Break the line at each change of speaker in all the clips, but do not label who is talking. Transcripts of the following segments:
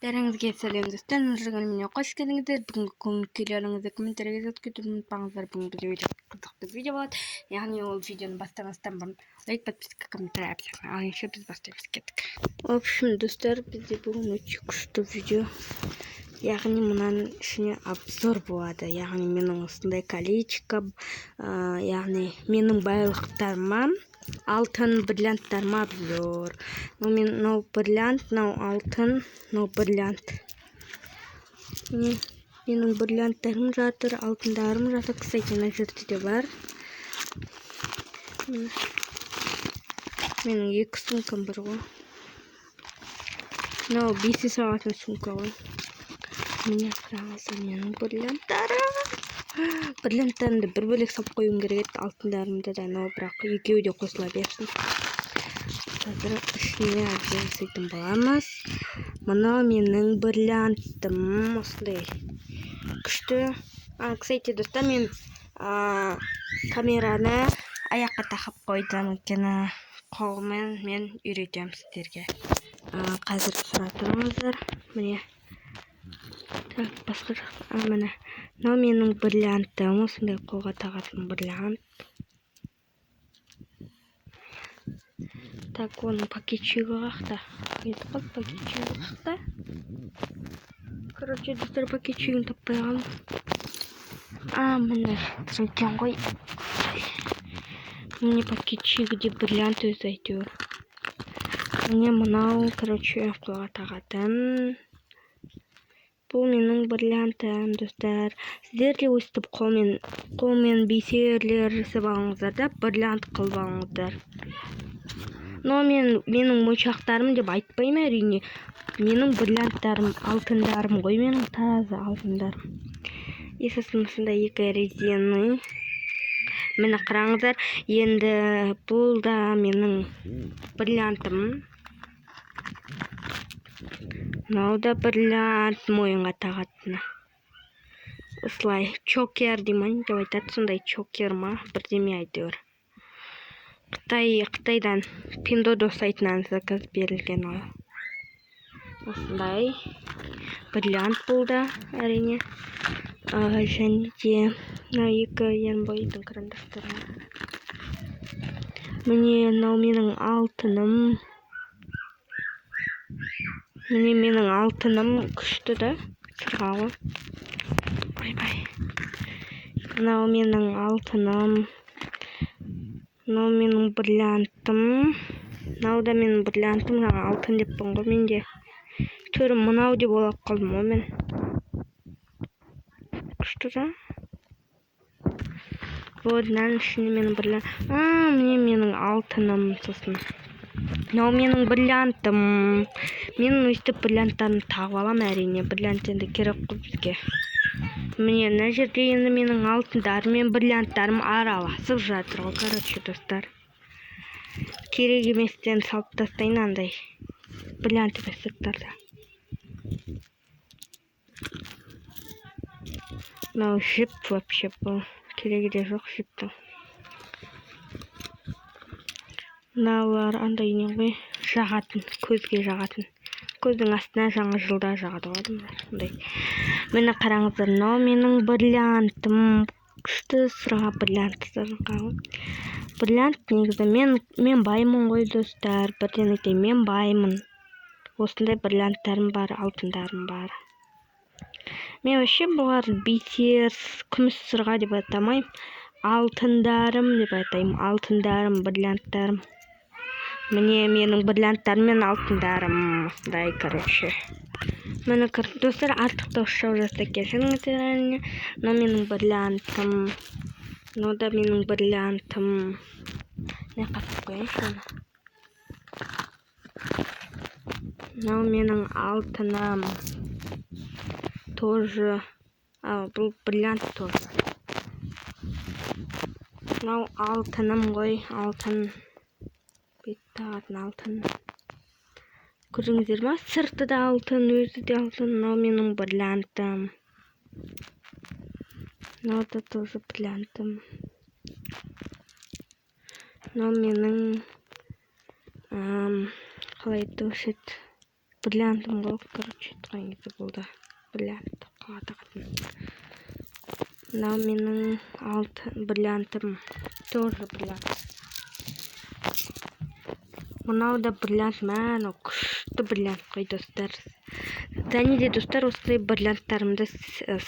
Бәріңізге сәлем достар, менің қош келдіңіздер. Бүгінгі көңіл-күйлеріңізді комментарийге жазып кетуді ұмытпаңыздар. Бүгінгі видео қызықты видео болады. Яғни ол видеоны бастамастан бұрын лайк, подписка, комментарий әбсәң. Ал енді біз бастаймыз, кеттік. В общем, достар, бізде бүгін өте күшті видео. Яғни мұнаның ішіне обзор болады. Яғни менің осындай колечко, яғни менің байлықтарыма, алтын бриллианттарыма обзор. Мынау бриллиант, мынау алтын, мынау бриллиант. Менің бриллианттарым жатыр, алтындарым жатыр. Кстати, мына жерде де бар. Менің екі сумкам бар ғой. Мынау бесе салатын сумка ғой. Міне қараңыздар, менің бриллианттарымды бір бөлек салып қоюым керек еді, алтындарымды да, но бірақ екеуі де қосыла берсін. Қазір ішіне обзор жасайтын боламыз. Мынау менің бриллиантым, осындай күшті. Кстати, достар, мен камераны аяққа тақап қойдым, өйткені қолмен мен үйретемін сіздерге. Қазір тұра тұрыңыздар. Міне. Басқа жақта, міне. Мынау менің бриллиантым, осындай қолға тағатын бриллиант. Так, оның пакетчигі қақта. Пакетчигі қақта. Короче, достар, пакетчигін таппай қалдым. Міне тұр екен ғой. Міне пакетчигі де бриллиант өзі әйтеуір. Міне мынау, короче, қолға тағатын. Бұл менің бриллиантым, достар. Сіздер де өстіп қолмен бисерлер жасап алыңыздар да, бриллиант қылып алыңыздар. Но менің моншақтарым деп айтпаймын, әрине. Менің бриллианттарым, алтындарым ғой, менің таза алтындарым. Есесімсінде екі резины. Мені қараңыздар, енді бұл да менің бриллиантым. Мынау да бриллиант, мойынға тағатыны. Осылай чокер деймін деп айтады, сондай чокер ма, бірдеме әйтеуір. Қытайдан Пиндодо сайтынан заказ берілген ол. Осындай бриллиант болды, әрине. Және де екі Янбойдың карандаштары. Міне мынау менің алтыным. Міне менің алтыным күшті да, сырғалы. Бай-бай. Мынау менің алтыным. Мынау менің бриллиантым. Мынау да менің бриллиантым, жаңа алтын деппін ғой менде. Түрі мынау деп ойлап қалдым ғой мен. Күшті да. Вот, мынаның ішінде менің бриллиант. Міне менің алтыным сосын. Мынау менің бриллиантым. Мен өйстіп бриллианттарын тағып алам, әрине. Бриллиант енді керек қой бізге. Міне мына жерде енді менің алтындарым мен бриллианттарым араласып жатыр ғой, короче, достар. Керек еместен салып тастайын андай. Бриллиант емес заттарды. Мынау жіп вообще бұл. Керегі де жоқ жіптің. Мынаулар андай не ғой, жағатын, көзге жағатын. Көздің астына жаңа жылда жағады ғой. Мені қараңыздар, мынау менің бриллиантым. Күшті сырға бриллиант сырға. Бриллиант негізі мен баймын ғой, достар. Бірден айтайын, мен баймын. Осындай бриллианттарым бар, алтындарым бар. Мен вообще бұлар бисер, күміс сырға деп атамайым. Алтындарым деп айтайым. Алтындарым, бриллианттарым. Міне менің бриллианттарым мен алтындарым. Осындай, короче. Мені достар, артықтау шоу жастай келсеңіздер, әрине. Мынау менің бриллиантым. Мынау да менің бриллиантым. Не қатып қойыңызшы оны. Мынау менің алтыным. Тоже. Бұл бриллиант тоже. Мынау алтыным ғой, алтын. Беттағатын алтын. Көрдіңіздер ма? Сырты да алтын, өзі де алтын. Мынау менің бриллиантым. Мынау да тоже бриллиантым. Мынау менің қалай айтушы еді, бриллиантым ғой, короче, айтқан кезде болды. Бриллиант қалататын. Мынау менің бриллиантым. Тоже бриллиант. Мынау да бриллиант, мән, күшті бриллиант қой, достар. Және де достар, осындай бриллианттарымды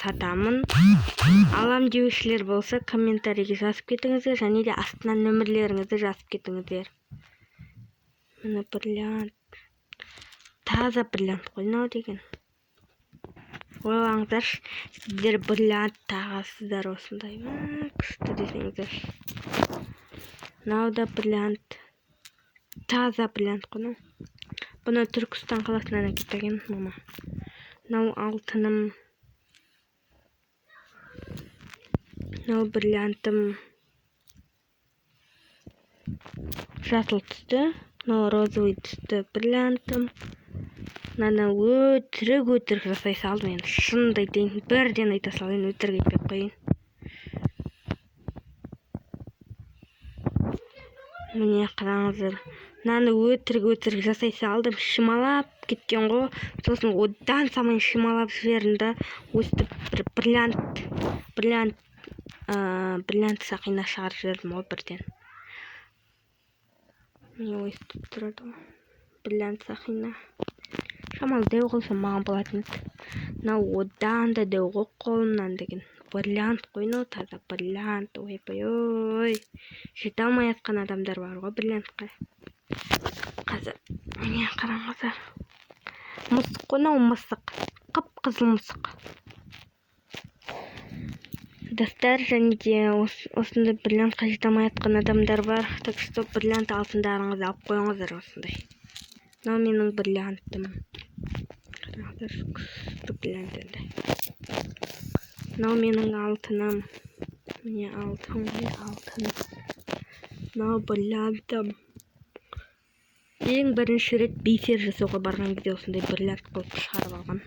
сатамын. Алам деушілер болса, комментарийге жазып кетіңіздер, және де астынан нөмірлеріңізді жазып кетіңіздер. Мына бриллиант. Таза бриллиант қой, мынау деген. Ойлаңыздар, сіздер бриллиант тағасыздар осындай. Күшті десеңіздер. Мынау да бриллиант. Таза бриллиант қой. Бұны Түркістан қаласынан әкелген мама. Мынау алтыным. Мынау бриллиантым. Жасыл түсті. Мынау розовый түсті бриллиантым. Мынаны өтірік жасай салдым. Енді шынымды айтайын, бірден айта салайын, өтірік айтпай қойын. Міне қараңыздар. Мынаны өтірік жасай салдым. Шималап кеткен ғой. Сосын одан самайын шималап жіберді. Өстіп бір бриллиант сақина шығарып жібердім ғой бірден. Міне өстіп тұрады ғой. Бриллиант сақина. Шамалы дәу қылсам маған болатын. Мынау одан да дәу ғой қолымнан деген. Бриллиант қой, мынау таза бриллиант. Ой. Жете алмай жатқан адамдар бар ғой бриллиантқа. Қазір міне қараңыздар. Мысық қой, мынау мысық. Қып-қызыл мысық. Достар, және де осындай бриллиантқа жете алмай жатқан адамдар бар. Так что бриллиант алтындарыңызды алып қойыңыздар осындай. Мынау менің бриллиантым. Қараңыздар, күшті бриллиант енді. Мынау менің алтыным. Міне алтын. Мынау бриллиантым. Ең бірінші рет бисер жасауға барған кезде осындай бриллиант қылып шығарып алған.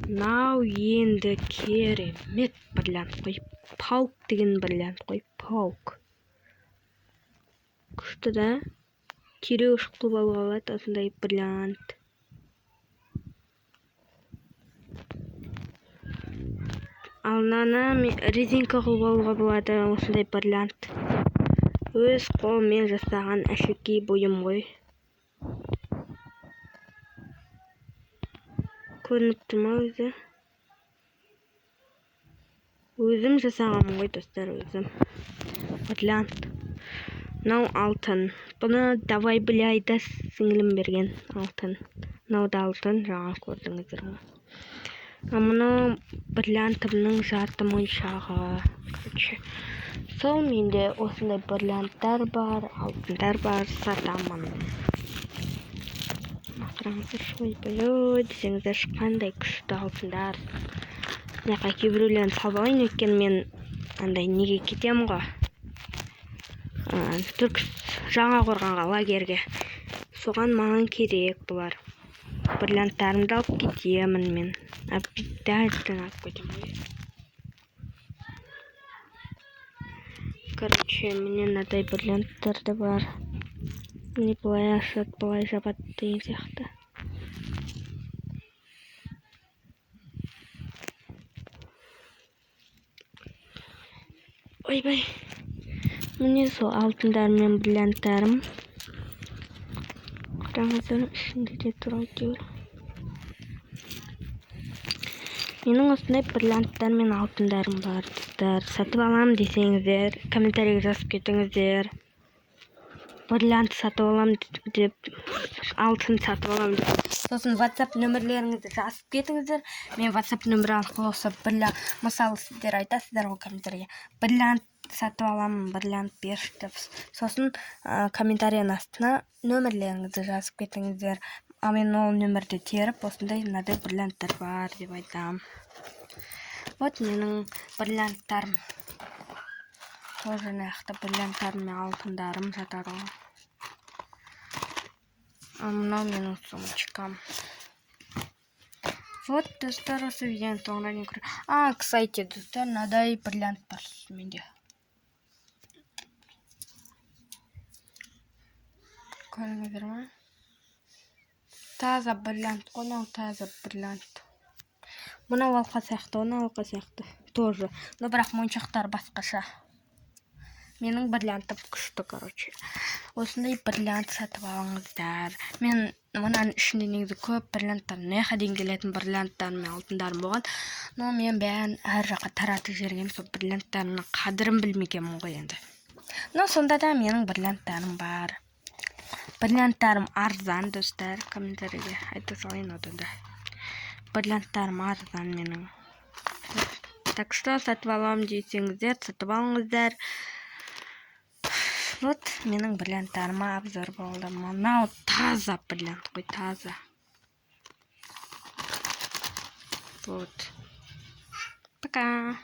Мынау енді керемет бриллиант қой. Паук деген бриллиант қой. Паук. Күшті да. Тереуіш қылып алуға болады осындай бриллиант. Ал мынаны резинка қылып алуға болады осындай бриллиант. Өз қолыммен жасаған әшекей бұйым ғой. Көрініп тұр ма өзі? Өзім жасағам ғой, достар, өзім. Бриллиант. Мынау алтын. Бұны давай біляйда сіңілім берген алтын. Мынау да алтын, жаңа көрдіңіздер ғой. Мынау бриллиантымның жарты моншағы. Сол менде осындай бриллианттар бар, алтындар бар, сатамын. Қараңыздар, ой десеңіздер, қандай күшті алтындар. Мына кейбіреулерін салып алайын, өйткені мен андай неге кетем ғой. Жаңа қорғанға лагерге. Соған маған керек бұлар. Бриллианттарымды алып кетемін мен. Обязательно алып кетемін. Короче, міне мынадай бриллианттар да бар. Міне былай ашады, былай жабады деген сияқты. Ойбай. Міне сол алтындар мен бриллианттарым. Қараңыздар, ішінде де тұр әйтеуір. Менің осындай бриллианттар мен алтындарым бар, достар. Сатып алам десеңіздер, комментарийге жазып кетіңіздер. Бриллиант сатып алам деп, алтын сатып алам деп. Сосын WhatsApp нөмірлеріңізді жазып кетіңіздер. Мен WhatsApp нөмірі арқылы осы мысалы сіздер айтасыздар ғой комментарийге. Бриллиант сатып алам, бриллиант берші деп. Сосын комментарийдің астына нөмірлеріңізді жазып кетіңіздер. А мен ол нөмірді теріп, осындай мынадай бриллианттар бар деп айтам. Вот менің бриллианттарым. Тоже нақты бриллианттарым мен алтындарым жатады. Мынау менің сумочкам. Вот, достар, осы видеоны соңына дейін көріңіздер. Кстати, достар, мынадай бриллиант бар менде. Көріңіздер ме? Таза бриллиант, мынау таза бриллиант. Мынау алқа сияқты, мынау алқа сияқты. Тоже. Но бірақ моншақтар басқаша. Менің бриллиантым күшті, короче. Осындай бриллиант сатып алыңыздар. Мен мынаның ішінде негізі көп бриллианттар, неха дейін келетін бриллианттарым мен алтындарым болған. Но мен бәрін әр жаққа таратып жібергенмін, сол бриллианттарымның қадірін білмегенмін ғой енді. Но сонда да менің бриллианттарым бар. Бриллианттарым арзан, достар. Комментарийге айта салайын одан да. Бриллианттарым арзан менің. Так что сатып аламын десеңіздер, сатып алыңыздар. Вот менің бриллианттарыма обзор болды. Мынау таза бриллиант қой, таза. Вот. Пока.